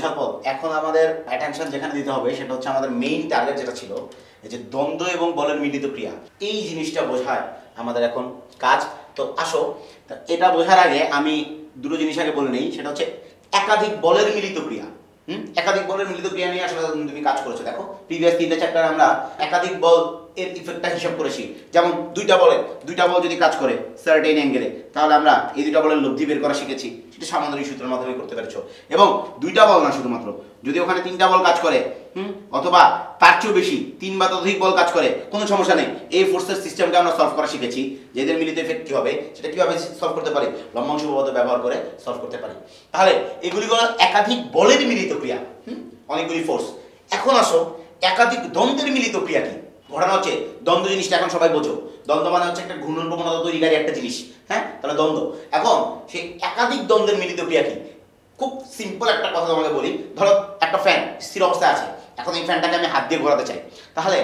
বোঝার পর এখন আমাদের অ্যাটেনশন যেখানে দিতে হবে সেটা হচ্ছে আমাদের মেইন টার্গেট যেটা ছিল, এই যে দ্বন্দ্ব এবং বলের মিলিত ক্রিয়া, এই জিনিসটা বোঝায় আমাদের এখন কাজ। তো আসো, এটা বোঝার আগে আমি দুটো জিনিস আগে বলে নেই, সেটা হচ্ছে একাধিক বলের মিলিত ক্রিয়া। একাধিক বলের মিলিত ক্রিয়া নিয়ে আসলে তুমি কাজ করেছো। দেখো প্রিভিয়াস 3টে চ্যাপ্টার আমরা একাধিক বল এর ইফেক্টটা হিসাব করেছি। যেমন দুইটা বল যদি কাজ করে সার্টেন অ্যাঙ্গেলে, তাহলে আমরা এই দুইটা বলের লব্ধি বের করা শিখেছি, সেটা সামান্তরিক সূত্রের মাধ্যমে করতে পেরেছো। এবং দুইটা বল না শুধুমাত্র, যদি ওখানে 3টা বল কাজ করে অথবা তার চেয়েও বেশি 3 বা ততোধিক বল কাজ করে, কোনো সমস্যা নেই। এই ফোর্সের সিস্টেমটা আমরা সলভ করা শিখেছি, যে এদের মিলিত ইফেক্ট কী হবে সেটা কীভাবে সলভ করতে পারি, লম্বাংশ উপপাদ্য ব্যবহার করে সলভ করতে পারি। তাহলে এগুলি হলো একাধিক বলের মিলিত ক্রিয়া, অনেকগুলি ফোর্স। এখন আসো একাধিক দ্বন্দ্বের মিলিত ক্রিয়া কি। ঘটনা হচ্ছে দ্বন্দ্ব জিনিসটা এখন সবাই বোঝো, দ্বন্দ্ব মানে হচ্ছে একটা ঘূর্ণন প্রবণতা তৈরিকারী একটা জিনিস। হ্যাঁ, তাহলে দ্বন্দ্ব। এখন সেই একাধিক দ্বন্দ্বের মিলিত ক্রিয়া কি। খুব সিম্পল একটা কথা তোমাকে বলি, ধরো একটা ফ্যান স্থির অবস্থায় আছে, এখন এই ফ্যানটাকে আমি হাত দিয়ে ঘোরাতে চাই। তাহলে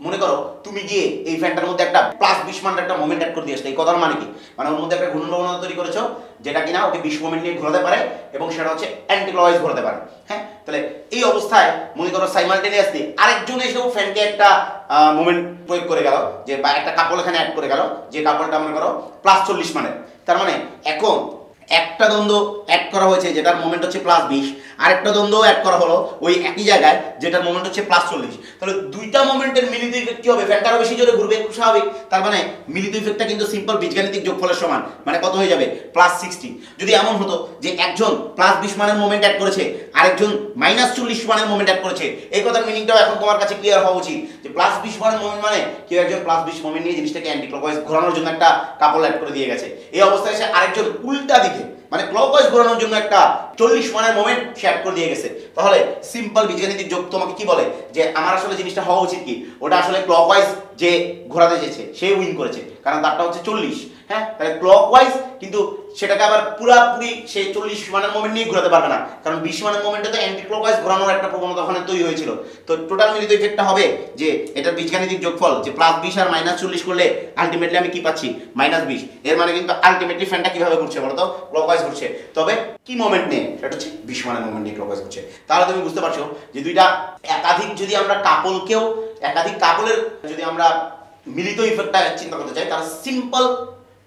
মনে করো তুমি গিয়ে এই ফ্যানটার মধ্যে একটা +20 মানের একটা মোমেন্ট অ্যাড করে দিয়ে আসলে, এই কথার মানে কি, মানে ওর মধ্যে একটা ঘূর্ণন প্রবণতা তৈরি করেছো যেটা কিনা ওকে 20 মোমেন্ট নিয়ে ঘোরাতে পারে এবং সেটা হচ্ছে অ্যান্টি ক্লকওয়াইজ ঘোরাতে পারে। হ্যাঁ, তাহলে এই অবস্থায় মনে করো সাইমালটেনিয়াসলি আরেকজন এসেও ফ্যানকে একটা মোমেন্ট প্রয়োগ করে গেল, যে বা একটা কাপড় এখানে অ্যাড করে গেল, যে কাপড়টা মনে করো +40 মানের। তার মানে এখন একটা দ্বন্দ্ব অ্যাড করা হয়েছে যেটার মোমেন্ট হচ্ছে +20, আরেকটা দ্বন্দ্ব অ্যাড করা হলো ওই একই জায়গায় যেটার মোমেন্ট হচ্ছে +40। তাহলে দুইটা মোমেন্টের মিলিত ইফেক্ট কি হবে, ফ্যানটা আরো বেশি জোরে ঘুরবে, খুব স্বাভাবিক। তার মানে মিলিত ইফেক্টটা কিন্তু সিম্পল বীজগাণিতিক যোগফলের সমান, মানে কত হয়ে যাবে +60। যদি এমন হতো যে একজন +20 মানের মোমেন্ট অ্যাড করেছে, আরেকজন -40 মানের মোমেন্ট অ্যাড করেছে, এই কথার মিনিংটাও এখন তোমার কাছে ক্লিয়ার হওয়া উচিত যে +20 মানের মোমেন্ট মানে কেউ একজন +20 মোমেন্ট নিয়ে জিনিসটাকে অ্যান্টি ক্লকওয়াইজ ঘোরানোর জন্য একটা কাপড় অ্যাড করে দিয়ে গেছে। এই অবস্থায় সে আরেকজন উল্টা দিকে মানে ক্লকওয়াইজ ঘোরানোর জন্য একটা 40 মানের মোমেন্ট সে অ্যাড করে দিয়ে গেছে। তাহলে সিম্পল বীজগাণিতিক যোগ তোমাকে কি বলে যে আমার আসলে জিনিসটা হওয়া উচিত কি, ওটা আসলে ক্লকওয়াইজ যে ঘোরাতে চেয়েছে সে উইন করেছে, কারণ তারটা হচ্ছে 40। হ্যাঁ, তাহলে ক্লকওয়াইজ, কিন্তু সেটাকে আবার পুরাপুরি সে 40 মানের মোমেন্ট নিয়ে ঘোরাতে পারবে না, কারণ 20 মানের মোমেন্টে তো অ্যান্টি ক্লকওয়াইজ ঘোরানোর একটা প্রবণতা ওখানে তৈরি হয়েছিল। তো টোটাল মিলিত ইফেক্টটা হবে যে এটার বীজগাণিতিক যোগফল যে +20 আর -40 করলে আলটিমেটলি আমি কি পাচ্ছি, -20। এর মানে কিন্তু আলটিমেটলি ফ্যানটা কিভাবে ঘুরছে বলো তো, ক্লকওয়াইজ ঘুরছে। তবে কি মোমেন্ট নিয়ে, সেটা হচ্ছে 20 মানের মোমেন্ট নিয়ে ক্লকওয়াইজ ঘুরছে। তাহলে তুমি বুঝতে পারছো যে দুইটা একাধিক, যদি আমরা কাপলকেও একাধিক কাপলের যদি আমরা মিলিত ইফেক্টটা চিন্তা করতে চাই, তাহলে সিম্পল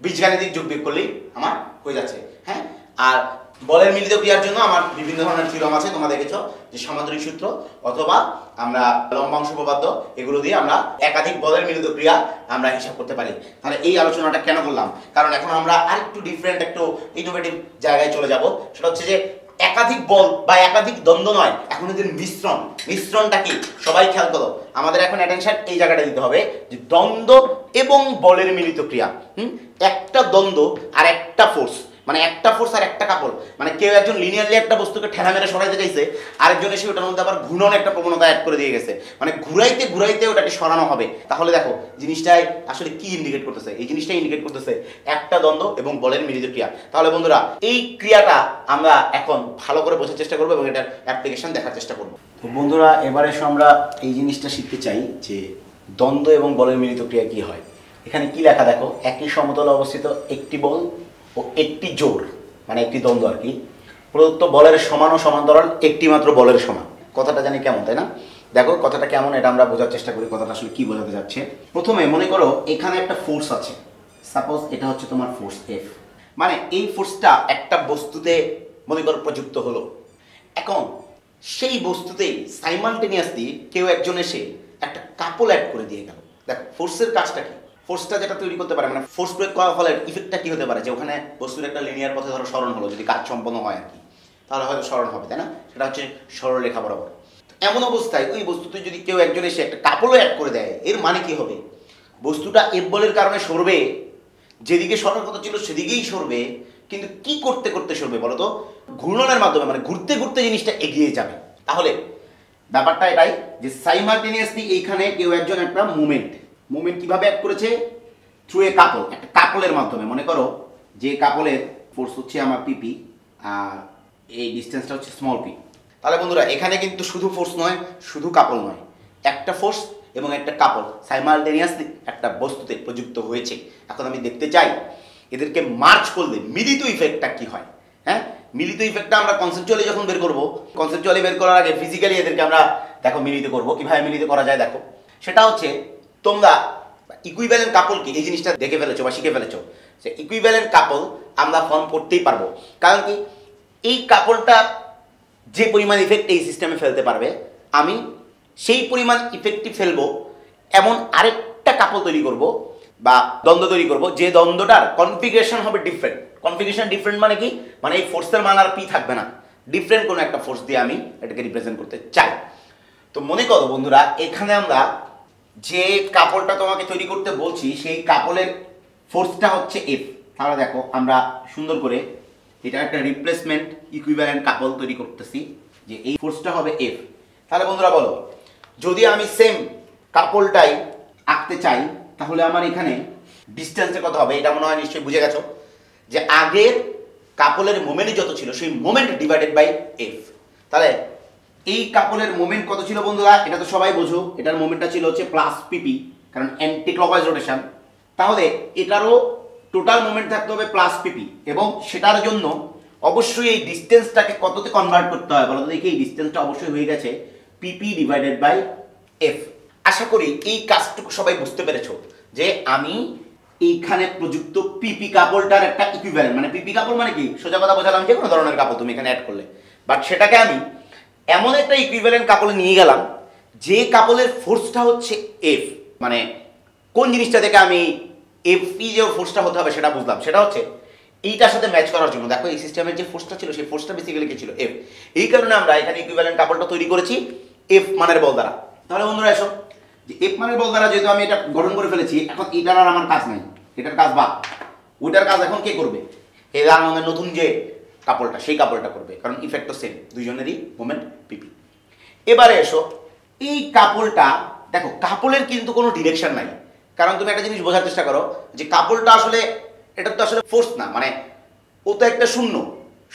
বীজগাণিতিক যোগ বিয়োগ করলেই আমার হয়ে যাচ্ছে। হ্যাঁ, আর বলের মিলিত ক্রিয়ার জন্য আমার বিভিন্ন ধরনের থিওরাম আছে, তোমরা দেখেছো যে সামান্তরিক সূত্র অথবা আমরা লম্বাংশ উপপাদ্য, এগুলো দিয়ে আমরা একাধিক বলের মিলিত ক্রিয়া আমরা হিসাব করতে পারি। তাহলে এই আলোচনাটা কেন করলাম, কারণ এখন আমরা আরেকটু ডিফারেন্ট, একটু ইনোভেটিভ জায়গায় চলে যাব। সেটা হচ্ছে যে একাধিক বল বা একাধিক দ্বন্দ্ব নয়, এখন এদের মিশ্রণটা কি সবাই খেয়াল করো। আমাদের এখন অ্যাটেনশন এই জায়গাটা দিতে হবে যে দ্বন্দ্ব এবং বলের মিলিত ক্রিয়া। একটা দ্বন্দ্ব আর একটা ফোর্স, মানে একটা ফোর্স আর একটা কাপড়, মানে কেউ একজন লিনিয়ারলি একটা বস্তুকে ঠেলা মেরে সরাইতে চাইছে, আরেকজন এসে ওটার মধ্যে আবার ঘূর্ণন একটা প্রবণতা অ্যাড করে দিয়ে গেছে, মানে ঘুরাইতে ঘুরাইতে ওটাকে সরানো হবে। তাহলে দেখো জিনিসটাই আসলে কি ইন্ডিকেট করতেছে, এই জিনিসটা ইন্ডিকেট করতেছে একটা দ্বন্দ্ব এবং বলের মিলিত ক্রিয়া। তাহলে বন্ধুরা এই ক্রিয়াটা আমরা এখন ভালো করে বোঝার চেষ্টা করবো এবং এটার অ্যাপ্লিকেশন দেখার চেষ্টা করবো। তো বন্ধুরা এবার এসে আমরা এই জিনিসটা শিখতে চাই যে দ্বন্দ্ব এবং বলের মিলিত ক্রিয়া কি হয়। এখানে কি লেখা দেখো, একই সমতলে অবস্থিত একটি বল ও একটি জোর, মানে একটি দ্বন্দ্ব আর কি, প্রদত্ত বলের সমান ও সমান্তরাল একটি মাত্র বলের সমান। কথাটা জানি কেমন, তাই না? দেখো কথাটা কেমন এটা আমরা বোঝার চেষ্টা করি, কথাটা আসলে কি বোঝাতে যাচ্ছে। প্রথমে মনে করো এখানে একটা ফোর্স আছে, সাপোজ এটা হচ্ছে তোমার ফোর্স F, মানে এই ফোর্সটা একটা বস্তুতে মনে করো প্রযুক্ত হলো। এখন সেই বস্তুতেই সাইমালটেনিয়াসলি কেউ একজন এসে একটা কাপল অ্যাড করে দিয়ে গেল। দেখো ফোর্সের কাজটা কি, ফোর্সটা যেটা তৈরি করতে পারে, মানে ফোর্স প্রয়োগ করার ফলে ইফেক্টটা কি হতে পারে, যে ওখানে বস্তুর একটা লিনিয়ার পথে ধরো সরণ হলো, যদি কাজ সম্পন্ন হয় আর কি, তাহলে হয়তো সরণ হবে, তাই না? সেটা হচ্ছে সরলরেখা বরাবর। এমন অবস্থায় ওই বস্তুতে যদি কেউ একজন এসে একটা কাপলও অ্যাড করে দেয়, এর মানে কি হবে, বস্তুটা এফ বলের কারণে সরবে, যেদিকে সরার কথা ছিল সেদিকেই সরবে, কিন্তু কি করতে করতে সরবে বলো তো, ঘূর্ণনের মাধ্যমে, মানে ঘুরতে ঘুরতে জিনিসটা এগিয়ে যাবে। তাহলে ব্যাপারটা এটাই যে সাইমালটেনিয়াসলি এইখানে কেউ একজন একটা মুভমেন্ট কিভাবে অ্যাড করেছে, থ্রু এ কাপল, একটা কাপলের মাধ্যমে। মনে করো যে কাপলের ফোর্স হচ্ছে আমার পিপি আর এই ডিস্টেন্সটা হচ্ছে স্মল পি। তাহলে বন্ধুরা এখানে কিন্তু শুধু ফোর্স নয়, শুধু কাপল নয়, একটা ফোর্স এবং একটা কাপল সাইমালটেনিয়াসলি একটা বস্তুতে প্রযুক্ত হয়েছে। এখন আমি দেখতে চাই এদেরকে মার্চ করলে মিলিত ইফেক্টটা কি হয়। হ্যাঁ, মিলিত ইফেক্টটা আমরা কনসেপচুয়ালি যখন বের করব, কনসেপচুয়ালি বের করার আগে ফিজিক্যালি এদেরকে আমরা দেখো মিলিত করব। কিভাবে মিলিত করা যায় দেখো, সেটা হচ্ছে তোমরা ইকুইভ্যালেন্ট কাপল কি এই জিনিসটা দেখে ফেলেছো বা শিখে ফেলেছো যে ইকুইভ্যালেন্ট কাপল আমরা ফর্ম করতেই পারবো। কারণ কি এই কাপলটা যে পরিমাণ ইফেক্ট এই সিস্টেমে ফেলতে পারবে, আমি সেই পরিমাণ ইফেক্টই ফেলবো এমন আরেকটা কাপল তৈরি করব বা দ্বন্দ্ব তৈরি করব, যে দ্বন্দ্বটার কনফিগারেশন হবে ডিফারেন্ট। কনফিগারেশন ডিফারেন্ট মানে কি, মানে এই ফোর্সের মান আর পি থাকবে না, ডিফারেন্ট কোনো একটা ফোর্স দিয়ে আমি এটাকে রিপ্রেজেন্ট করতে চাই। তো মনে করো বন্ধুরা, এখানে আমরা যে কাপলটা তোমাকে তৈরি করতে বলছি সেই কাপলের ফোর্সটা হচ্ছে এফ। তাহলে দেখো আমরা সুন্দর করে এটা একটা রিপ্লেসমেন্ট ইকুইভ্যালেন্ট কাপল তৈরি করতেছি, যে এই ফোর্সটা হবে এফ। তাহলে বন্ধুরা বলো, যদি আমি সেম কাপলটাই আঁকতে চাই তাহলে আমার এখানে ডিস্টেন্সের কত হবে? এটা মনে হয় নিশ্চয়ই বুঝে গেছো যে আগের কাপলের মোমেন্ট যত ছিল সেই মোমেন্ট ডিভাইডেড বাই এফ। তাহলে এই কাপলের মোমেন্ট কত ছিল বন্ধুরা? এটা তো সবাই বোঝো, এটার মোমেন্টটা ছিল হচ্ছে প্লাস পিপি, কারণ অ্যান্টি ক্লকওয়াইজ রোটেশন। তাহলে এটারও টোটাল মোমেন্ট থাকতে হবে প্লাস পিপি, এবং সেটার জন্য অবশ্যই এই ডিস্টেন্সটাকে কততে কনভার্ট করতে হয় বলো তো দেখি। এই ডিস্টেন্সটা অবশ্যই হয়ে গেছে পিপি ডিভাইডেড বাই এফ। আশা করি এই কাজটুকু সবাই বুঝতে পেরেছো যে আমি এইখানে প্রযুক্ত পিপি কাপলটার একটা ইকুইভ্যালেন্ট, মানে পিপি কাপল মানে কি, সোজা কথা বোঝালাম যে কোনো ধরনের কাপল তুমি এখানে অ্যাড করলে, বাট সেটাকে আমি এমন একটা ইকুইভ্যালেন্ট কাপলে নিয়ে গেলাম যে কাপলের ফোর্সটা হচ্ছে এফ। মানে কোন জিনিসটা থেকে আমি এফি যে ফোর্সটা হতে হবে সেটা বুঝলাম, সেটা হচ্ছে এইটার সাথে ম্যাচ করার জন্য। দেখো এই সিস্টেমের যে ফোর্সটা ছিল সেই ফোর্সটা বেসিক্যালি কি ছিল? এফ। এই কারণে আমরা এখানে ইকুইভ্যালেন্ট কাপলটা তৈরি করেছি এফ মানের বল দ্বারা। তাহলে বন্ধুরা এসো, যে এফ মানের বল দ্বারা যেহেতু আমি এটা গঠন করে ফেলেছি, এখন এটার আর আমার কাজ নাই, এটার কাজ বা ওইটার কাজ এখন কে করবে? এর আমাদের নতুন যে কাপলটা সেই কাপলটা করবে, কারণ ইফেক্ট তো সেম, দুইজনেরই মোমেন্ট পিপি। এবারে এসো, এই কাপলটা দেখো, কাপলের কিন্তু কোনো ডিরেকশন নাই। কারণ তুমি একটা জিনিস বোঝার চেষ্টা করো যে কাপলটা আসলে, এটা তো আসলে ফোর্স না, মানে ও তো একটা শূন্য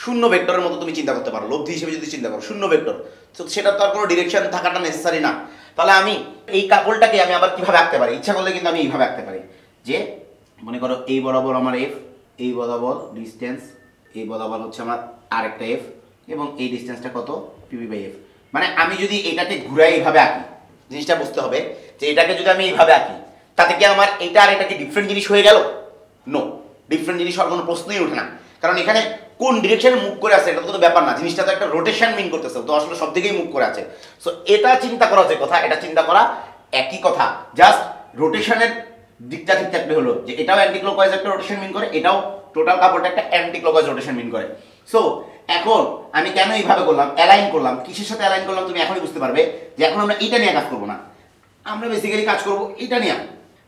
শূন্য ভেক্টরের মতো তুমি চিন্তা করতে পারো, লব্ধি হিসেবে যদি চিন্তা করো শূন্য ভেক্টর, তো সেটা তো আর কোনো ডিরেকশন থাকাটা নেসেসারি না। তাহলে আমি এই কাপলটাকে আমি আবার কিভাবে আঁকতে পারি? ইচ্ছা করলে কিন্তু আমি এইভাবে আঁকতে পারি, যে মনে করো এই বরাবর আমার এফ, এই বরাবর ডিস্টেন্স, এই বরাবর হচ্ছে আমার আরেকটা এফ, এবং এই ডিস্টেন্সটা কত? পিপি বাই এফ। মানে আমি যদি এটাকে ঘুরাই এইভাবে আঁকি, জিনিসটা বুঝতে হবে যে এটাকে যদি আমি এইভাবে আঁকি তাতে কি আমার এটা আর এটা কি ডিফারেন্ট জিনিস হয়ে গেল? নো, ডিফারেন্ট জিনিস হওয়ার কোনো প্রশ্নই ওঠে না। কারণ এখানে কোন ডিরেকশনে মুভ করে আছে এটা তো কোনো ব্যাপার না, জিনিসটা তো একটা রোটেশন মিন করতেছে, তো আসলে সব দিকেই মুভ করে আছে। সো এটা চিন্তা করা যে কথা, এটা চিন্তা করা একই কথা, জাস্ট রোটেশনের দিকটা ঠিক থাকলে হলো, যে এটাও অ্যান্টি ক্লকওয়াইজ একটা রোটেশন মিন করে, এটাও টোটাল কাপড়টা একটা অ্যান্টি ক্লকওয়াইজ রোটেশন মিন করে। সো এখন আমি কেন এইভাবে করলাম, অ্যালাইন করলাম, কিসের সাথে অ্যালাইন করলাম তুমি এখনই বুঝতে পারবে যে এখন আমরা এটা নিয়ে কাজ করবো না, আমরা বেসিক্যালি কাজ করবো এটা নিয়ে।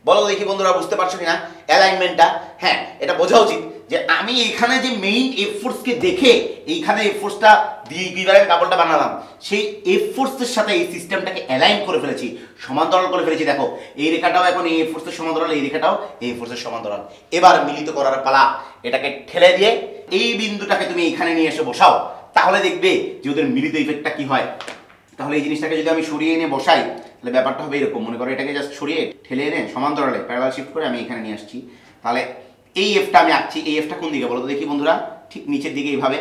বলো দেখি বন্ধুরা, বুঝতে পারছো কিনা অ্যালাইনমেন্টটা? হ্যাঁ, এটা বোঝা উচিত যে আমি এইখানে যে মেইন এফ ফোর্সকে দেখে এইখানে এফ ফোর্সটা দিয়ে ইকুইভ্যালেন্ট কাপলটা বানালাম, সেই এফ ফোর্সের সাথে এই সিস্টেমটাকে অ্যালাইন করে ফেলেছি, সমান্তরাল করে ফেলেছি। দেখো এই রেখাটাও এখন এই এফ ফোর্সের সমান্তরাল, এই রেখাটাও এই ফোর্সের সমান্তরাল। এবার মিলিত করার পালা, এটাকে ঠেলে দিয়ে এই বিন্দুটাকে তুমি এখানে নিয়ে এসে বসাও, তাহলে দেখবে যে ওদের মিলিত ইফেক্টটা কি হয়। তাহলে এই জিনিসটাকে যদি আমি সরিয়ে এনে বসাই তাহলে ব্যাপারটা হবে এরকম, মনে করো এটাকে জাস্ট সরিয়ে ঠেলে এনে সমান্তরালে প্যারালাল শিফট করে আমি এখানে নিয়ে আসছি। তাহলে এই এফটা আমি আঁকছি, এই এফটা কোন দিকে বলো তো দেখি বন্ধুরা? ঠিক নিচের দিকে এইভাবে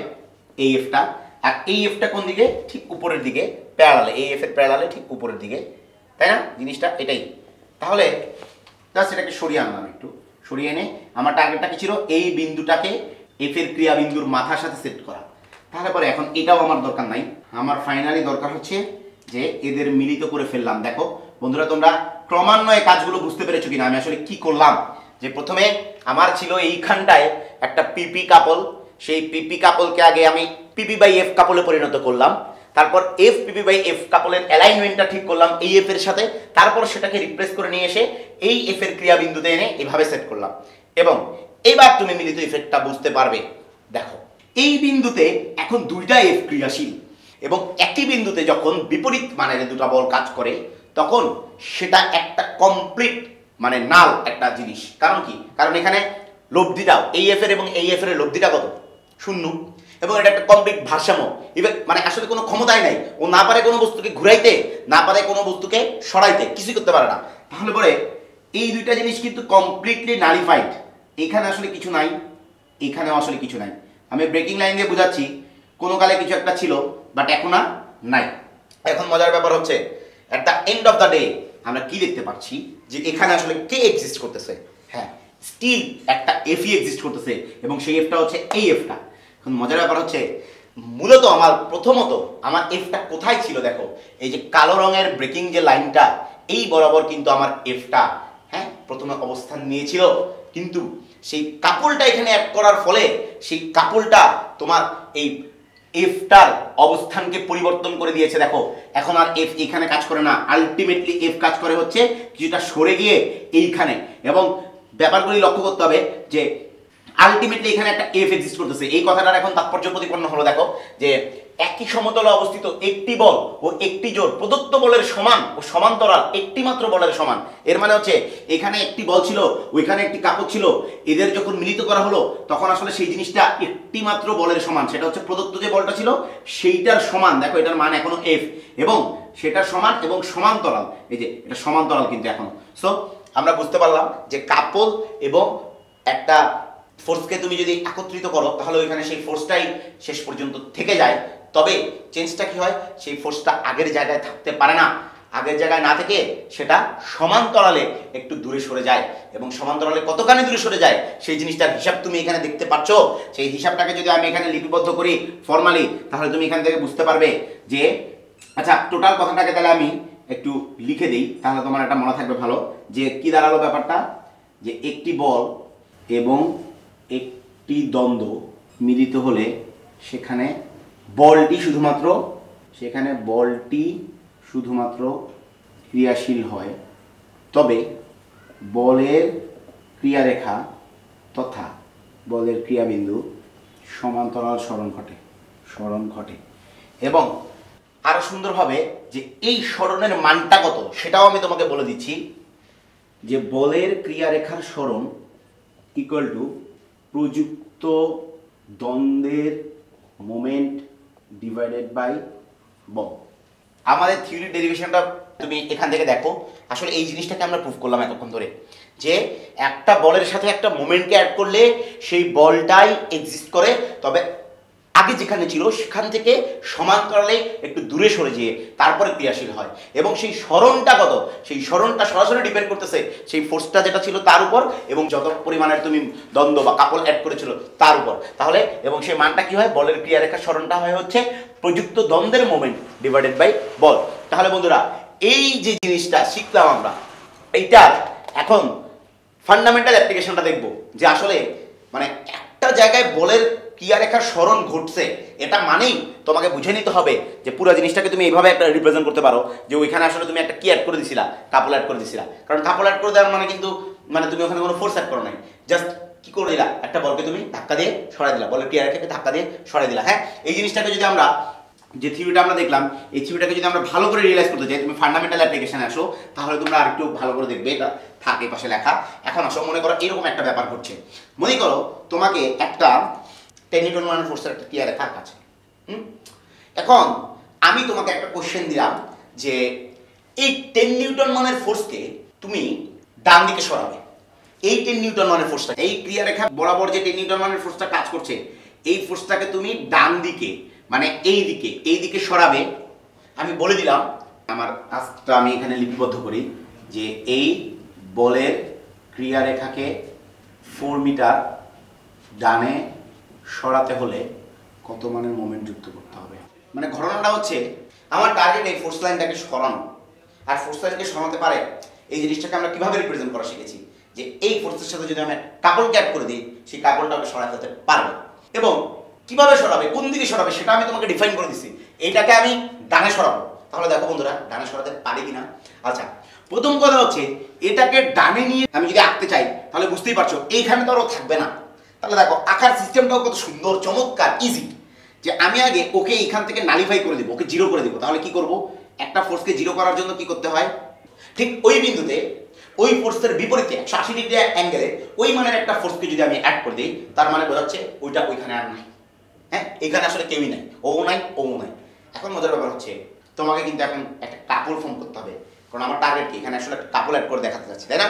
এই এফটা, আর এই এফটা কোন দিকে? ঠিক উপরের দিকে প্যারালালে, এই এফের প্যারালালে ঠিক উপরের দিকে, তাই না? জিনিসটা এটাই। তাহলে জাস্ট এটাকে সরিয়ে আনলাম, একটু সরিয়ে এনে আমার টার্গেটটা কি ছিল? এই বিন্দুটাকে এফের ক্রিয়া বিন্দুর মাথার সাথে সেট করা। তাহলে পরে এখন এটাও আমার দরকার নাই, আমার ফাইনালি দরকার হচ্ছে যে এদের মিলিত করে ফেললাম। দেখো বন্ধুরা, তোমরা ক্রমান্বয়ে কাজগুলো বুঝতে পেরেছো কিনা আমি আসলে কি করলাম? যে প্রথমে আমার ছিল এইখানটায় একটা পিপি কাপল, সেই পিপি কাপলকে আগে আমি পিপি বাই এফ কাপলে পরিণত করলাম, তারপর এফ পিপি বাই এফ কাপলের অ্যালাইনমেন্টটা ঠিক করলাম এই এফ এর সাথে, তারপর সেটাকে রিপ্লেস করে নিয়ে এসে এই এফ এর ক্রিয়া বিন্দুতে এনে এভাবে সেট করলাম। এবং এবার তুমি মিলিত ইফেক্টটা বুঝতে পারবে। দেখো এই বিন্দুতে এখন দুইটা এফ ক্রিয়াশীল, এবং একই বিন্দুতে যখন বিপরীত মানের দুটা বল কাজ করে তখন সেটা একটা কমপ্লিট মানে নাল একটা জিনিস। কারণ কি? কারণ এখানে লব্ধিটাও এই এফ এর এবং এই এফ এর লব্ধিটা কত? শূন্য, এবং এটা একটা কমপ্লিট ভারসাম্য। ইভেন মানে আসলে কোনো ক্ষমতাই নাই, ও না পারে কোনো বস্তুকে ঘুরাইতে, না পারে কোনো বস্তুকে সরাইতে, কিছুই করতে পারে না। তাহলে পরে এই দুইটা জিনিস কিন্তু কমপ্লিটলি নালিফাইড। এখানে আসলে কিছু নাই, এখানেও আসলে কিছু নাই। আমি ব্রেকিং লাইন দিয়ে বোঝাচ্ছি কোনো কালে কিছু একটা ছিল, বাট এখন আর নাই। এখন মজার ব্যাপার হচ্ছে at the end of the day আমরা কি দেখতে পাচ্ছি যে এখানে আসলে কে এক্সিস্ট করতেছে? হ্যাঁ, স্টিল একটা এফই এক্সিস্ট করতেছে, এবং সেই এফটা হচ্ছে এই এফটা। এখন মজার ব্যাপার হচ্ছে মূলত প্রথমত আমার এফটা কোথায় ছিল? দেখো, এই যে কালো রঙের ব্রেকিং যে লাইনটা, এই বরাবর কিন্তু আমার এফটা হ্যাঁ প্রথমে অবস্থান নিয়েছিল, কিন্তু সেই কাপলটা এখানে অ্যাড করার ফলে সেই কাপলটা তোমার এই এফটার অবস্থানকে পরিবর্তন করে দিয়েছে। দেখো, এখন আর এফ এখানে কাজ করে না, আলটিমেটলি এফ কাজ করে হচ্ছে কিছুটা সরে গিয়ে এইখানে। এবং ব্যাপারগুলি লক্ষ্য করতে হবে যে আলটিমেটলি এখানে একটা এফ এক্সিস্ট করতেছে। এই কথাটার এখন তাৎপর্য প্রতিপন্ন হলো। দেখো যে একই সমতলে অবস্থিত একটি বল ও একটি জোর প্রদত্ত বলের সমান ও সমান্তরাল একটি মাত্র বলের সমান। এর মানে হচ্ছে এখানে একটি বল ছিল, ওইখানে একটি কাপড় ছিল, এদের যখন মিলিত করা হলো তখন আসলে সেই জিনিসটা একটি মাত্র বলের সমান। সেটা হচ্ছে প্রদত্ত যে বলটা ছিল সেইটার সমান। দেখো, এটার মান এখনো এফ, এবং সেটার সমান এবং সমান্তরাল। এই যে এটা সমান্তরাল কিন্তু এখনো। সো আমরা বুঝতে পারলাম যে কাপল এবং একটা ফোর্সকে তুমি যদি একত্রিত করো তাহলে ওইখানে সেই ফোর্সটাই শেষ পর্যন্ত থেকে যায়। তবে চেঞ্জটা কি হয়? সেই ফোর্সটা আগের জায়গায় থাকতে পারে না, আগের জায়গায় না থেকে সেটা সমান্তরালে একটু দূরে সরে যায়। এবং সমান্তরালে কতখানি দূরে সরে যায় সেই জিনিসটার হিসাব তুমি এখানে দেখতে পাচ্ছ। সেই হিসাবটাকে যদি আমি এখানে লিপিবদ্ধ করি ফর্মালি, তাহলে তুমি এখান থেকে বুঝতে পারবে যে আচ্ছা, টোটাল কথাটাকে তাহলে আমি একটু লিখে দিই, তাহলে তোমার এটা মনে থাকবে ভালো। যে কি দাঁড়ালো ব্যাপারটা, যে একটি বল এবং একটি দ্বন্দ্ব মিলিত হলে সেখানে বলটি শুধুমাত্র ক্রিয়াশীল হয়, তবে বলের ক্রিয়ারেখা তথা বলের ক্রিয়াবিন্দু সমান্তরাল সরণ ঘটে। এবং আরো সুন্দরভাবে যে এই সরণের মানটা কত সেটাও আমি তোমাকে বলে দিচ্ছি, যে বলের ক্রিয়ারেখার সরণ ইকুয়াল টু প্রযুক্ত দ্বন্দ্বের মোমেন্ট ডিভাইডেড বাই বল। আমাদের থিওরি ডেরিভেশনটা তুমি এখান থেকে দেখো। আসলে এই জিনিসটাকে আমরা প্রুফ করলাম এতক্ষণ ধরে, যে একটা বলের সাথে একটা মোমেন্টকে অ্যাড করলে সেই বলটাই এক্সিস্ট করে, তবে আগে যেখানে ছিল সেখান থেকে সমান্তরালে একটু দূরে সরে যেয়ে তারপরে ক্রিয়াশীল হয়। এবং সেই সরণটা কত, সেই সরণটা সরাসরি ডিপেন্ড করতেছে সেই ফোর্সটা যেটা ছিল তার উপর, এবং যত পরিমাণের তুমি দ্বন্দ্ব বা কাপল অ্যাড করেছিল তার উপর। তাহলে এবং সেই মানটা কি হয়? বলের ক্রিয়ারেখার সরণটা হয় হচ্ছে প্রযুক্ত দ্বন্দ্বের মোমেন্ট ডিভাইডেড বাই বল। তাহলে বন্ধুরা, এই যে জিনিসটা শিখলাম আমরা, এইটার এখন ফান্ডামেন্টাল অ্যাপ্লিকেশনটা দেখব, যে আসলে মানে একটা জায়গায় বলের ক্রিয়ারেখার সরণ ঘটছে, এটা মানেই তোমাকে বুঝে নিতে হবে যে পুরো জিনিসটাকে তুমি এইভাবে একটা রিপ্রেজেন্ট করতে পারো, যে ওইখানে আসলে তুমি একটা কি অ্যাড করে দিছিলা, কাপল অ্যাড করে দিছিলা। কারণ কাপল অ্যাড করে দেওয়ার মানে কিন্তু মানে তুমি ওখানে কোনো ফোর্স অ্যাড করো নাই, জাস্ট কি করে দিলা, একটা বলকে তুমি ধাক্কা দিয়ে সরাই দিলা, বলের ক্রিয়ারেখাকে ধাক্কা দিয়ে সরাই দিলা। হ্যাঁ, এই জিনিসটাকে যদি আমরা যে থিওরিটা আমরা দেখলাম, এই থিওরিটাকে যদি আমরা ভালো করে রিয়েলাইজ করতে চাই, তুমি ফান্ডামেন্টাল অ্যাপ্লিকেশনে আসো, তাহলে তোমরা আরেকটু ভালো করে দেখবে। এটা থাকে পাশে লেখা। এখন আসো, মনে করো এরকম একটা ব্যাপার ঘটছে। মনে করো তোমাকে একটা 10 নিউটন মানের ফোর্সের একটা ক্রিয়ারেখা আছে। এখন আমি তোমাকে একটা কোশ্চেন দিলাম যে এই 10 নিউটন মানের ফোর্সকে তুমি ডান দিকে সরাবে। এই 10 নিউটন মানের ফোর্সটা, এই ক্রিয়ারেখা বরাবর যে 10 নিউটন মানের ফোর্সটা কাজ করছে, এই ফোর্সটাকে তুমি ডান দিকে মানে এই দিকে সরাবে। আমি বলে দিলাম, আমার কাজটা আমি এখানে লিপিবদ্ধ করি, যে এই বলের ক্রিয়ারেখাকে 4 মিটার ডানে সরাতে হলে কত মানের মোমেন্ট যুক্ত করতে হবে। মানে ঘটনাটা হচ্ছে আমার টার্গেট এই ফোর্স লাইনটাকে সরানো। আর ফোর্স লাইনকে সরাতে পারে এই জিনিসটাকে আমরা কিভাবে রিপ্রেজেন্ট করা শিখেছি, যে এই ফোর্সের সাথে যদি আমি কাপলকে অ্যাড করে দিই, সেই কাপলটাকে সরাতে হতে পারবে। এবং কিভাবে সরাবে, কোন দিকে সরাবে সেটা আমি তোমাকে ডিফাইন করে দিচ্ছি। এইটাকে আমি ডানে সরাবো, তাহলে দেখো বন্ধুরা ডানে সরাতে পারি কিনা। আচ্ছা, প্রথম কথা হচ্ছে এটাকে ডানে নিয়ে আমি যদি আঁকতে চাই তাহলে বুঝতেই পারছো এইখানে তো আরও থাকবে না। তাহলে দেখো আঁকার সিস্টেমটাও কত সুন্দর, চমৎকার, ইজি। যে আমি আগে ওকে এইখান থেকে নালিফাই করে দেবো, ওকে জিরো করে দেবো। তাহলে কি করব, একটা ফোর্সকে জিরো করার জন্য কি করতে হয়, ঠিক ওই বিন্দুতে ওই ফোর্সের বিপরীতে 180 ডিগ্রি অ্যাঙ্গেলে ওই মানের একটা ফোর্সকে যদি আমি অ্যাড করে দিই, তার মানে বোঝাচ্ছে ওইটা ওইখানে আর নাই। হ্যাঁ, এখানে আসলে কেউই নাই, ও নাই, ও নাই। এখন মজার ব্যাপার হচ্ছে তোমাকে কিন্তু এখন একটা কাপল ফর্ম করতে হবে, কারণ আমার টার্গেট কি, এখানে আসলে একটা কাপল অ্যাড করে দেখাতে যাচ্ছে, তাই না?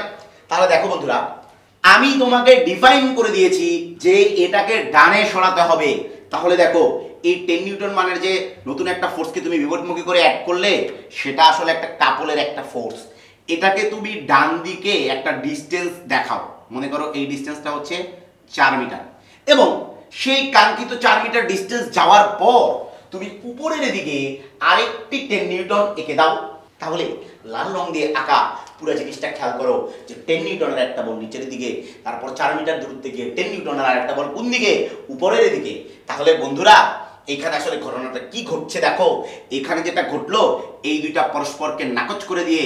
তাহলে দেখো বন্ধুরা, আমি তোমাকে ডিফাইন করে দিয়েছি যে এটাকে ডানে সরাতে হবে। তাহলে দেখো এই 10 নিউটন মানের যে নতুন একটা ফোর্সকে তুমি বিপরীতমুখী করে অ্যাড করলে সেটা আসলে একটা কাপলের একটা ফোর্স। এটাকে তুমি ডান দিকে একটা ডিস্টেন্স দেখাও, মনে করো এই ডিস্টেন্সটা হচ্ছে 4 মিটার, এবং সেই কাঙ্ক্ষিত 4 মিটার ডিস্টেন্স যাওয়ার পর তুমি উপরের দিকে আরেকটি 10 নিউটন এঁকে দাও। তাহলে লাল রং দিয়ে আঁকা পুরো জিনিসটা খেয়াল করো যে 10 নিউটনের একটা বল নিচের দিকে, তারপর 4 মিটার দূরত্বে গিয়ে 10 নিউটনের আরেকটা বল কোন দিকে, উপরের দিকে। তাহলে বন্ধুরা এইখানে আসলে ঘটনাটা কি ঘটছে দেখো, এখানে যেটা ঘটলো এই দুইটা পরস্পরকে নাকচ করে দিয়ে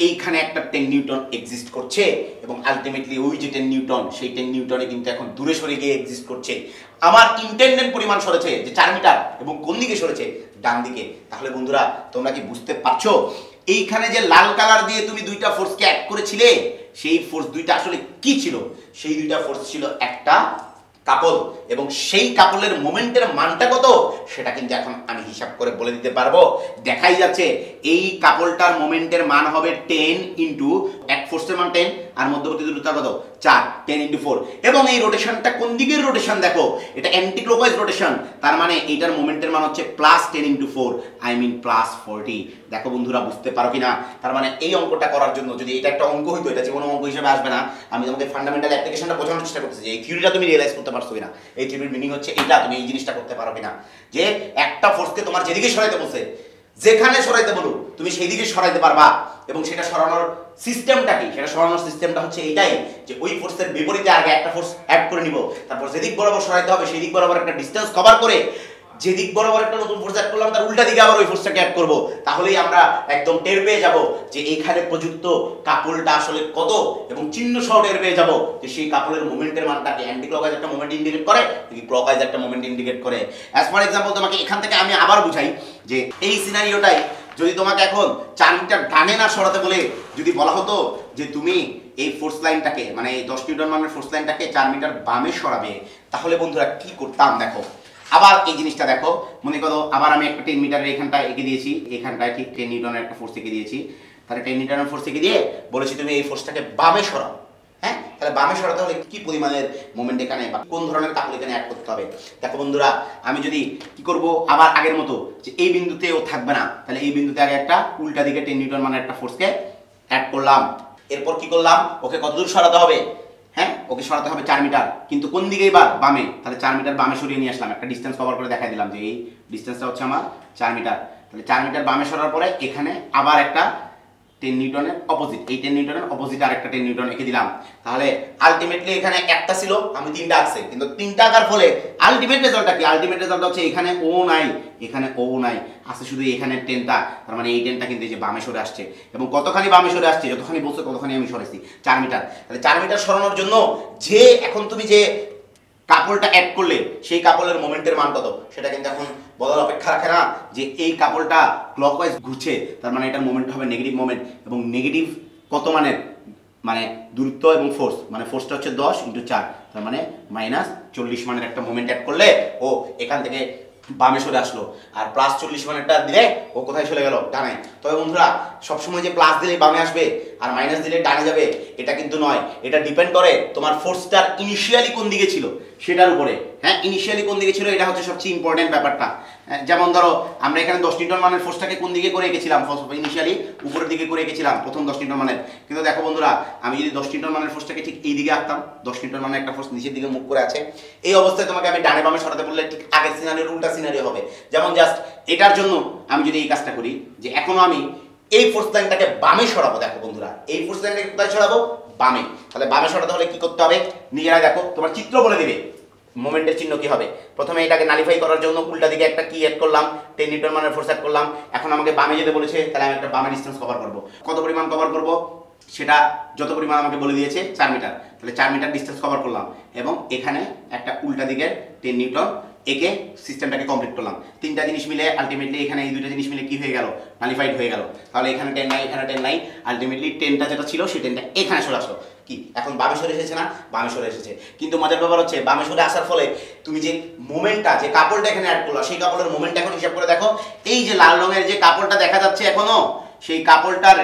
এইখানে একটা 10 নিউটন এক্সিস্ট করছে, এবং আলটিমেটলি ওই যে 10 নিউটন সেই 10 নিউটনে কিন্তু এখন দূরে সরে গিয়ে এক্সিস্ট করছে। আমার ইন্টেন্ডেন্ট পরিমাণ সরেছে যে 4 মিটার, এবং কোন দিকে সরেছে, ডান দিকে। তাহলে বন্ধুরা তোমরা কি বুঝতে পারছো এইখানে যে লাল কালার দিয়ে তুমি দুইটা ফোর্সকে অ্যাড করেছিলে সেই ফোর্স দুইটা আসলে কি ছিল? সেই দুইটা ফোর্স ছিল একটা কাপল, এবং সেই কাপলের মোমেন্টের মানটা কত সেটা কিন্তু এখন আমি হিসাব করে বলে দিতে পারবো। দেখাই যাচ্ছে এই কাপলটার মোমেন্টের মান হবে 10 ইন্টু এক ফোর্সের মান 10 আর মধ্যবর্তী দূরত্ব কত 4, 10 ইন্টু 4, এবং এই রোটেশনটা কোন দিকের রোটেশন দেখো, এটা অ্যান্টি ক্লকওয়াইজ রোটেশন, তার মানে এইটার মোমেন্টের মান হচ্ছে plus 10 into 4, I mean plus 40। দেখো বন্ধুরা বুঝতে পারো কিনা? তার মানে এই অঙ্কটা করার জন্য যদি এটা একটা অঙ্ক হইতো, এটা যে কোনো অঙ্ক হিসেবে আসবে না, আমি তোমাকে ফান্ডামেন্টাল অ্যাপ্লিকেশনটা বোঝানোর চেষ্টা করতেছি যে এই থিওরিটা তুমি রিয়েলাইজ করতে পারছো কিনা, এই থিওরির মিনিং হচ্ছে এটা, তুমি এই জিনিসটা করতে পারো কিনা যে একটা ফোর্সকে তোমার যেদিকে সরাইতে বলছে, যেখানে সরাইতে বলো তুমি সেই দিকে সরাইতে পারবা, এবং সেটা সরানোর সিস্টেমটা কি, সেটা সরানোর সিস্টেমটা হচ্ছে এইটাই যে ওই ফোর্সের বিপরীতে আগে একটা ফোর্স অ্যাড করে নিব, তারপর যেদিক বরাবর সরাইতে হবে সেই দিক বরাবর একটা ডিসটেন্স কভার করে যেদিক বরাবর একটা নতুন ফোর্স অ্যাড করলাম তার উল্টা দিকে আবার ওই ফোর্সটাকে অ্যাড করব, তাহলেই আমরা একদম টের পেয়ে যাব যে এইখানে প্রযুক্ত কাপলটা আসলে কত, এবং চিহ্ন সহ টের পেয়ে যাব যে সেই কাপলের মোমেন্টের মানটাকে অ্যান্টি ক্লকওয়াইজ একটা মোমেন্ট ইন্ডিকেট করে নাকি ক্লকওয়াইজ একটা মোমেন্ট ইন্ডিকেট করে। অ্যাজ ফর এক্সাম্পল তোমাকে এখান থেকে আমি আবার বুঝাই যে এই সিনারিওটাই যদি তোমাকে এখন 4 মিটার ডানে না সরাতে বলে যদি বলা হতো যে তুমি এই ফোর্স লাইনটাকে মানে এই 10 নিউটন মানের ফোর্স লাইনটাকে 4 মিটার বামে সরাবে, তাহলে বন্ধুরা কি করতাম দেখো। আবার এই জিনিসটা দেখো, মনে করো আবার আমি একটা 10 মিটারের এখানটায় এঁকে দিয়েছি, এখানটায় ঠিক 10 নিউটনের একটা ফোর্স এঁকে দিয়েছি, তাহলে 10 নিউটনের ফোর্স এঁকে দিয়ে বলেছি তুমি এই ফোর্সটাকে বামে সরাও। হ্যাঁ, তাহলে বামে সরাতে হলে কি পরিমাণের মোমেন্ট এখানে বা কোন ধরনের কাপল এখানে অ্যাড করতে হবে। দেখো বন্ধুরা আমি যদি কি করব আবার আগের মতো যে এই বিন্দুতে ও থাকবে না, তাহলে এই বিন্দুতে আগে একটা উল্টা দিকে 10 নিউটন মানের একটা ফোর্সকে অ্যাড করলাম, এরপর কি করলাম ওকে কত দূর সরাতে হবে, হ্যাঁ ওকে সরাতে হবে 4 মিটার, কিন্তু কোন দিকে এবার বামে, তাহলে 4 মিটার বামে সরিয়ে নিয়ে আসলাম, একটা ডিসটেন্স কভার করে দেখাই দিলাম যে এই ডিসটেন্সটা হচ্ছে আমার 4 মিটার। তাহলে 4 মিটার বামে সরার পরে এখানে আবার একটা 10 নিউটনের অপোজিট, এই 10 নিউটনের অপোজিট আর একটা 10 নিউটন এঁকে দিলাম। তাহলে আলটিমেটলি এখানে একটা ছিল আমি 3টা আঁকছি, কিন্তু 3টা আঁকার ফলে আলটিমেট রেজাল্টটা কি, আলটিমেট রেজাল্ট হচ্ছে এখানে ও নাই, এখানে ও নাই, আছে শুধু এখানে 10টা, তার মানে এই 10টা কিন্তু এই যে বামে সরে আসছে, এবং কতখানি বামে সরে আসছে, যতখানি বলছে ততখানি আমি সরেছি 4 মিটার। তাহলে 4 মিটার সরানোর জন্য যে এখন তুমি যে কাপলটা অ্যাড করলে সেই কাপলের মোমেন্টের মান কত সেটা কিন্তু এখন বলার অপেক্ষা রাখে না, যে এই কাপলটা ক্লকওয়াইজ ঘুরছে তার মানে এটার মোমেন্ট হবে নেগেটিভ মোমেন্ট, এবং নেগেটিভ কত মানের মানে দূরত্ব এবং ফোর্স, মানে ফোর্সটা হচ্ছে 10 ইন্টু 4, তার মানে -40 মানের একটা মোমেন্ট অ্যাড করলে ও এখান থেকে বামে সরে আসলো, আর +40 মানেরটা দিলে ও কোথায় চলে গেল, ডানে। তবে বন্ধুরা সবসময় যে প্লাস দিলে বামে আসবে আর মাইনাস দিলে ডানে যাবে এটা কিন্তু নয়, এটা ডিপেন্ড করে তোমার ফোর্সটার ইনিশিয়ালি কোন দিকে ছিল সেটার উপরে। হ্যাঁ, ইনিশিয়ালি কোন দিকে ছিল এটা হচ্ছে সবচেয়ে ইম্পর্টেন্ট ব্যাপারটা। যেমন ধরো আমরা এখানে 10 নিউটন মানের ফোর্সটাকে কোন দিকে করে এঁকেছিলাম, ইনিশিয়ালি উপরের দিকে করে এঁকেছিলাম প্রথম 10 নিউটন মানের, কিন্তু দেখো বন্ধুরা আমি যদি 10 নিউটন মানের ফোর্সটাকে ঠিক এই দিকে আঁকতাম, 10 নিউটন মানের একটা ফোর্স নিচের দিকে মুখ করে আছে, এই অবস্থায় তোমাকে আমি ডানে বামে সরাতে বললে ঠিক আগের সিনারিওর উল্টা সিনারিও হবে। যেমন জাস্ট এটার জন্য আমি যদি এই কাজটা করি যে এখনো আমি এই ফোর্স লাইনটাকে বামে সরাবো, দেখো বন্ধুরা এই ফোর্স লাইনটাকে কোথায় সরাবো, বামে। তাহলে বামে সরাতে হলে কি করতে হবে নিজেরাই দেখো, তোমার চিত্র বলে দিবে মোমেন্টের চিহ্ন কি হবে। প্রথমে এটাকে নালিফাই করার জন্য উল্টা দিকে একটা কি অ্যাড করলাম, 10 নিউটন মানের ফোর্স অ্যাড করলাম, এখন আমাকে বামে যেতে বলেছে তাহলে আমি একটা বামে ডিসটেন্স কভার করব, কত পরিমাণ কভার করব সেটা যত পরিমাণ আমাকে বলে দিয়েছে 4 মিটার, তাহলে 4 মিটার ডিসটেন্স কভার করলাম, এবং এখানে একটা উল্টা দিকের 10 নিউটন একে সিস্টেমটাকে কমপ্লিট করলাম। 3টা জিনিস মিলে আলটিমেটলি এখানে এই 2টা জিনিস মিলে কি হয়ে গেল, নালিফাইড হয়ে গেল। তাহলে এখানে 10 নাই, এখানে 10 নাই, আলটিমেটলি 10টা যেটা ছিল সেই 10টা এখানে চলে আসলো, কি এখন বামে সরে এসেছে না, বামে সরে এসেছে। কিন্তু মজার ব্যাপার হচ্ছে বামে সরে আসার ফলে তুমি যে মোমেন্টটা যে কাপলটা এখানে অ্যাড করলো সেই কাপলের মোমেন্টটা এখন হিসাব করে দেখো, এই যে লাল রঙের যে কাপলটা দেখা যাচ্ছে এখনো সেই কাপলটার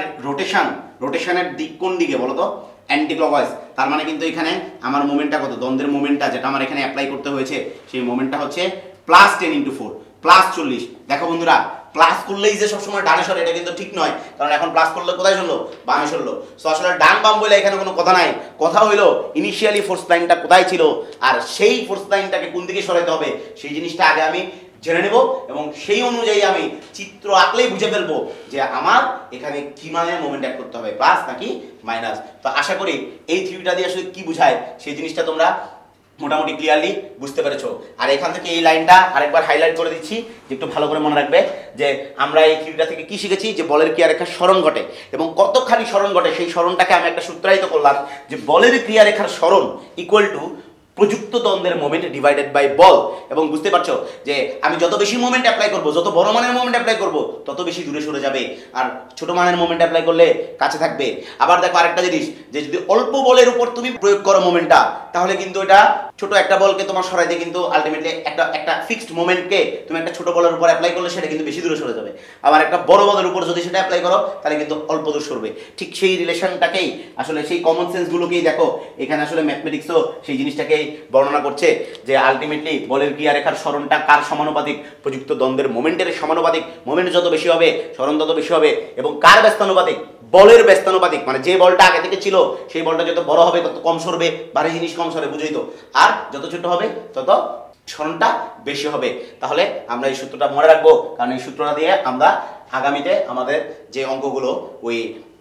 রোটেশনের দিক কোন দিকে বলো তো, অ্যান্টি ক্লকওয়াইজ। তার মানে কিন্তু এখানে আমার মোমেন্টটা কত, দ্বন্দ্বের মোমেন্টটা যেটা আমার এখানে অ্যাপ্লাই করতে হয়েছে সেই মোমেন্টটা হচ্ছে প্লাস 10 × 4 প্লাস 40। দেখো বন্ধুরা, প্লাস করলেই যে সবসময় ডানে সরে এটা কিন্তু ঠিক নয়, কারণ এখন প্লাস করলে কোথায় সরলো? বামে সরলো। সো আসলে ডান বাম বলে এখানে কোনো কথা নাই, কথা হইলো ইনিশিয়ালি ফোর্স লাইনটা কোথায় ছিল আর সেই ফোর্স লাইনটাকে কোন দিকে সরাতে হবে সেই জিনিসটা আগে আমি জেনে নেব, এবং সেই অনুযায়ী আমি চিত্র আঁকলেই বুঝে ফেলবো যে আমার এখানে কি মানের মোমেন্ট অ্যাড করতে হবে, প্লাস নাকি মাইনাস। তো আশা করি এই থিওরিটা দিয়ে আসলে কি বুঝায় সেই জিনিসটা তোমরা মোটামুটি ক্লিয়ারলি বুঝতে পেরেছো। আর এখান থেকে এই লাইনটা আরেকবার হাইলাইট করে দিচ্ছি যে একটু ভালো করে মনে রাখবে যে আমরা এই থিওরিটা থেকে কি শিখেছি, যে বলের ক্রিয়ারেখার স্মরণ ঘটে এবং কতখানি স্মরণ ঘটে সেই স্মরণটাকে আমি একটা সূত্রায়িত করলাম যে বলের ক্রিয়ারেখার স্মরণ ইকুয়াল টু প্রযুক্ত দ্বন্দ্বের মোমেন্ট ডিভাইডেড বাই বল। এবং বুঝতে পারছো যে আমি যত বেশি মোমেন্ট অ্যাপ্লাই করব, যত বড় মানের মোমেন্ট অ্যাপ্লাই করব, তত বেশি দূরে সরে যাবে, আর ছোট মানের মোমেন্ট অ্যাপ্লাই করলে কাছে থাকবে। আবার দেখো আরেকটা জিনিস, যে যদি অল্প বলের উপর তুমি প্রয়োগ করো মোমেন্টটা, তাহলে কিন্তু এটা ছোট একটা বলকে তোমার সরাইতে কিন্তু আলটিমেটলি একটা ফিক্সড মোমেন্টকে তুমি একটা ছোট বলের উপর অ্যাপ্লাই করলে সেটা কিন্তু বেশি দূরে সরে যাবে। আবার একটা বড় বলের উপর যদি সেটা অ্যাপ্লাই করো তাহলে কিন্তু অল্প দূর সরবে। ঠিক সেই রিলেশনটাকেই আসলে সেই কমন সেন্সগুলোকেই দেখো এখানে আসলে ম্যাথমেটিক্সও সেই জিনিসটাকেই বর্ণনা করছে যে আলটিমেটলি বলের ক্রিয়ারেখার স্মরণটা কার সমানুপাতিক? প্রযুক্ত দ্বন্দ্বের মোমেন্টের সমানুপাতিক। মোমেন্ট যত বেশি হবে স্মরণ তত বেশি হবে, এবং কার ব্যস্তানুপাতিক? বলের ব্যস্তানুপাতিক। মানে যে বলটা আগে থেকে ছিল সেই বলটা যত বড় হবে তত কম সরবে, ভারী জিনিস কম সরে, বুঝেই তো। আর যত ছোট হবে তত স্মরণটা বেশি হবে। তাহলে আমরা এই সূত্রটা মনে রাখবো, কারণ এই সূত্রটা দিয়ে আমরা আগামীতে আমাদের যে অঙ্কগুলো ওই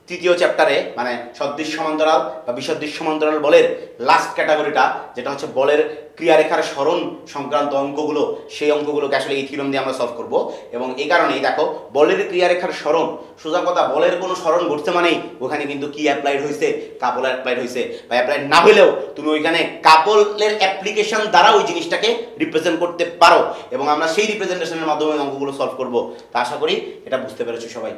তৃতীয় চ্যাপ্টারে মানে সদৃশ সমান্তরাল বা বিসদৃশ সমান্তরাল বলের লাস্ট ক্যাটাগরিটা, যেটা হচ্ছে বলের ক্রিয়ারেখার স্মরণ সংক্রান্ত অঙ্কগুলো, সেই অঙ্কগুলোকে আসলে এই থিওরেম দিয়ে আমরা সলভ করব। এবং এই কারণেই দেখো বলের ক্রিয়ারেখার স্মরণ, সোজা কথা বলের কোনো স্মরণ ঘটছে মানেই ওখানে কিন্তু কি অ্যাপ্লাইড হয়েছে? কাপল অ্যাপ্লাইড হয়েছে। বা অ্যাপ্লাইড না হলেও তুমি ওইখানে কাপলের অ্যাপ্লিকেশন দ্বারা ওই জিনিসটাকে রিপ্রেজেন্ট করতে পারো, এবং আমরা সেই রিপ্রেজেন্টেশনের মাধ্যমে অঙ্কগুলো সলভ করব। তা আশা করি এটা বুঝতে পেরেছো সবাই।